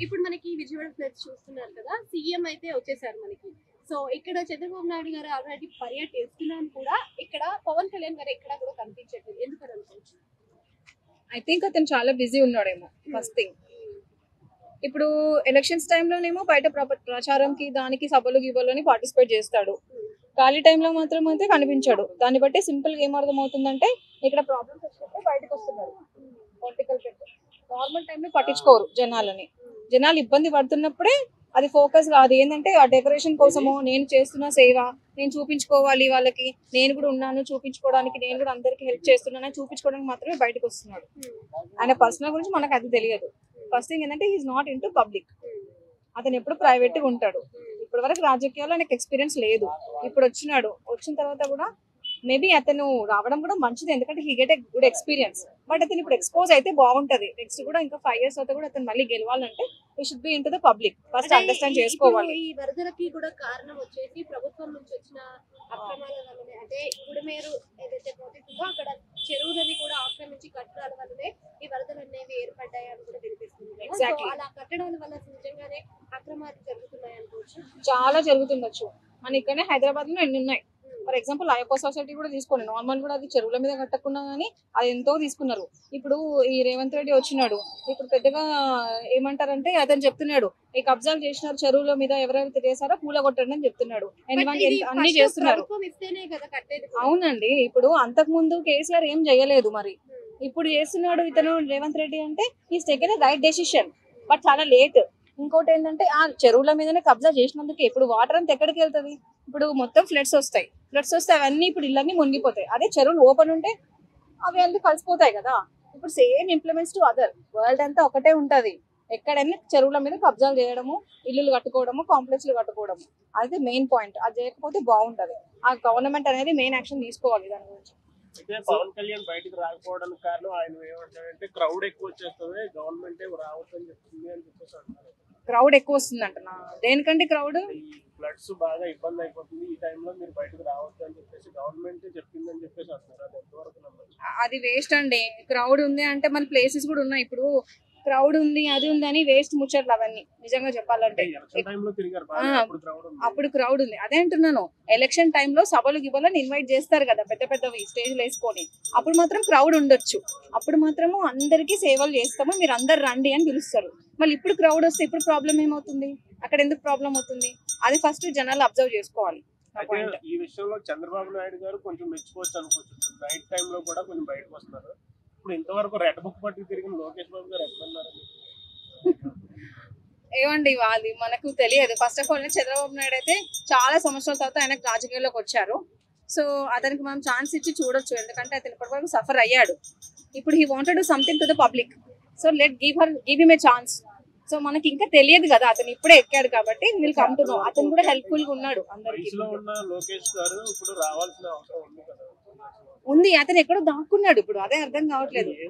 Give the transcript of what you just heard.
ఇప్పుడు మనకి విజయవాడ ఫ్లడ్స్ చూస్తున్నారు కదా, సీఎం అయితే వచ్చేసారు మనకి. సో ఇక్కడ చంద్రబాబు నాయుడు గారు ఆల్రెడీ పర్యటిస్తున్నాను కూడా, ఇక్కడ పవన్ కళ్యాణ్ గారు ఎక్కడ కూడా కనిపించట్లేదు. ఎందుకని అనుకోవచ్చు? ఐ థింక్ అతను చాలా బిజీ ఉన్నాడేమో ఫస్ట్ థింగ్. ఇప్పుడు ఎలక్షన్స్ టైంలోనేమో బయట ప్రచారంకి దానికి సభలు గిభలోని పార్టిసిపేట్ చేస్తాడు. ఖాళీ టైంలో మాత్రం అయితే కనిపించాడు. దాన్ని బట్టి సింపుల్ గా ఏమర్థం అవుతుందంటే ఇక్కడ ప్రాబ్లమ్స్ వచ్చినప్పుడు బయటకు వస్తున్నారు. పొలిటికల్ నార్మల్ టైంలో పట్టించుకోరు జనాలని. జనాలు ఇబ్బంది పడుతున్నప్పుడే అది ఫోకస్ కాదు. ఏంటంటే ఆ డెకరేషన్ కోసమో నేను చేస్తున్న సేవ నేను చూపించుకోవాలి, వాళ్ళకి నేను కూడా ఉన్నాను చూపించుకోవడానికి, నేను కూడా అందరికి హెల్ప్ చేస్తున్నాను చూపించుకోవడానికి మాత్రమే బయటకు వస్తున్నాడు. ఆయన పర్సనల్ గురించి మనకు అది తెలియదు. ఫస్ట్ థింగ్ ఏంటంటే is not in to public. అతను ఎప్పుడు ప్రైవేట్ గా ఉంటాడు. ఇప్పటి వరకు రాజకీయాల్లో ఆయనకు ఎక్స్పీరియన్స్ లేదు. ఇప్పుడు వచ్చిన తర్వాత కూడా మేబీ అతను రావడం కూడా మంచిది, ఎందుకంటే he get a good experience. But అతను ఇప్పుడు ఎక్స్పోజ్ అయితే బాగుంటది. నెక్స్ట్ కూడా ఇంకా 5 years అయితే కూడా అతను మళ్ళీ గెలవాలంటే he should be in to the public. First understand చేసుకోవాలి. ఈ వరదలకి కూడా కారణం వచ్చేసి ప్రభుత్వం నుంచి వచ్చిన అక్రమాల వల్లనే. అంటే గుడిమేరు ఏదైతే ప్రాజెక్ట్ ఉందో అక్కడ చెరువులని కూడా ఆక్రమించి కట్టడాల వల్లనే ఈ వరదలు అనేవి ఏర్పడ్డాయి అని కూడా తెలిపిస్తుంది. Exactly. అలా కట్టడాల వల్ల నిజంగానే అక్రమాలు జరుగుతున్నాయి అనుకోవచ్చు. చాలా జరుగుతుండొచ్చు. మన ఇక్కడనే హైదరాబాద్ లో ఎన్ని ఉన్నాయి. ఫర్ ఎగ్జాంపుల్ అయ్యప్ప సొసైటీ కూడా తీసుకోండి. నార్మల్ కూడా అది చెరువుల మీద కట్టకుండా కానీ అది ఎంతో తీసుకున్నారు. ఇప్పుడు ఈ రేవంత్ రెడ్డి వచ్చినాడు. ఇప్పుడు పెద్దగా ఏమంటారంటే అతను చెప్తున్నాడు ఈ కబ్జాలు చేసినారు చెరువుల మీద, ఎవరెవరు చేశారో పూల కొట్టండి అని చెప్తున్నాడు. అన్ని చేస్తున్నారు. అవునండి. ఇప్పుడు అంతకు ముందు కేసీఆర్ ఏం చేయలేదు, మరి ఇప్పుడు చేస్తున్నాడు ఇతను రేవంత్ రెడ్డి. అంటే is taken right decision, but చాలా లేట్. ఇంకోటి ఏంటంటే ఆ చెరువుల మీదనే కబ్జా చేసినందుకే ఇప్పుడు వాటర్ అంతా ఎక్కడికి వెళ్తుంది? ఇప్పుడు మొత్తం ఫ్లడ్స్ వస్తే అవన్నీ ఇప్పుడు ఇళ్ళన్నీ మునిగిపోతాయి. అదే చెరువులు ఓపెన్ ఉంటే అవి అన్ని కలిసిపోతాయి కదా. ఇప్పుడు same implements to other world అంతా ఒకటే ఉంటది. ఎక్కడైనా చెరువుల మీద కబ్జాలు చేయడము, ఇల్లులు కట్టుకోవడము, కాంప్లెక్స్లు కట్టుకోవడము, అది మెయిన్ పాయింట్. అది చేయకపోతే బాగుంటది. ఆ గవర్నమెంట్ అనేది మెయిన్ యాక్షన్ తీసుకోవాలి దాని గురించి. అయితే పవన్ కళ్యాణ్ బయటకు రాకపోవడానికి కారణం ఆయన ఏమంటారంటే క్రౌడ్ ఎక్కువ వచ్చేస్తుంది, గవర్నమెంట్ రావద్దని చెప్తుంది అని చెప్పేసి అంటారు. క్రౌడ్ ఎక్కువ వస్తుంది అంటున్నా. దేనికంటే క్రౌడ్ ఫ్లడ్స్ బాగా ఇబ్బంది అయిపోతుంది, ఈ టైంలో మీరు బయటకు రావద్దు అని చెప్పేసి గవర్నమెంట్ చెప్పిందని చెప్పేసి అంటున్నారు. అది ఎంతవరకు నమ్మచ్చు? అది వేస్ట్ అండి. క్రౌడ్ ఉంది అంటే మన ప్లేసెస్ కూడా ఉన్నాయి. ఇప్పుడు క్రౌడ్ ఉంది అది ఉంది అని వేస్ట్ ముచ్చట్లు అవన్నీ. నిజంగా చెప్పాలంటే అప్పుడు క్రౌడ్ ఉంది అదే అంటున్నాను. ఎలక్షన్ టైంలో సభలు గిభలను ఇన్వైట్ చేస్తారు కదా, పెద్ద పెద్దవి స్టేజ్లు వేసుకొని. అప్పుడు మాత్రం క్రౌడ్ ఉండొచ్చు. అప్పుడు మాత్రము అందరికీ సేవలు చేస్తాము, మీరు అందరు రండి అని పిలుస్తారు. మళ్ళీ ఇప్పుడు క్రౌడ్ వస్తే ఇప్పుడు ప్రాబ్లం ఏమవుతుంది? అక్కడ ఎందుకు ప్రాబ్లం అవుతుంది? అది ఫస్ట్ జనాలు అబ్జర్వ్ చేసుకోవాలి. ఈ విషయంలో చంద్రబాబు నాయుడు గారు కొంచెం మెచ్చుకోవచ్చు అనుకోవచ్చు. నైట్ టైంలో కూడా కొంచెం బయటకు వస్తున్నారు. ఇప్పుడు ఇంతవరకు రెడ్ బుక్ పట్టుకు తిరిగిన లోకేష్ బాబు గారు ఎక్కడున్నారు? ఏమండి అది మనకు తెలియదు. First of all Chandrababu Naidu అయితే చాలా సంవత్సరాల తర్వాత ఆయనకు రాజకీయాల్లోకి వచ్చారు. సో అతనికి మనం ఛాన్స్ ఇచ్చి చూడొచ్చు, ఎందుకంటే అతను ఇప్పటివరకు సఫర్ అయ్యాడు. ఇప్పుడు he wanted do something to the public. So let give him a chance. So మనకి ఇంకా తెలియదు కదా, అతను ఇప్పుడే ఎక్కాడు కాబట్టి విల్ కమ్ టు నో. అతను కూడా హెల్ప్ఫుల్ గా ఉన్నాడు అందరికి. ఉంది, అతను ఎక్కడో దాక్కున్నాడు ఇప్పుడు, అదే అర్థం కావట్లేదు.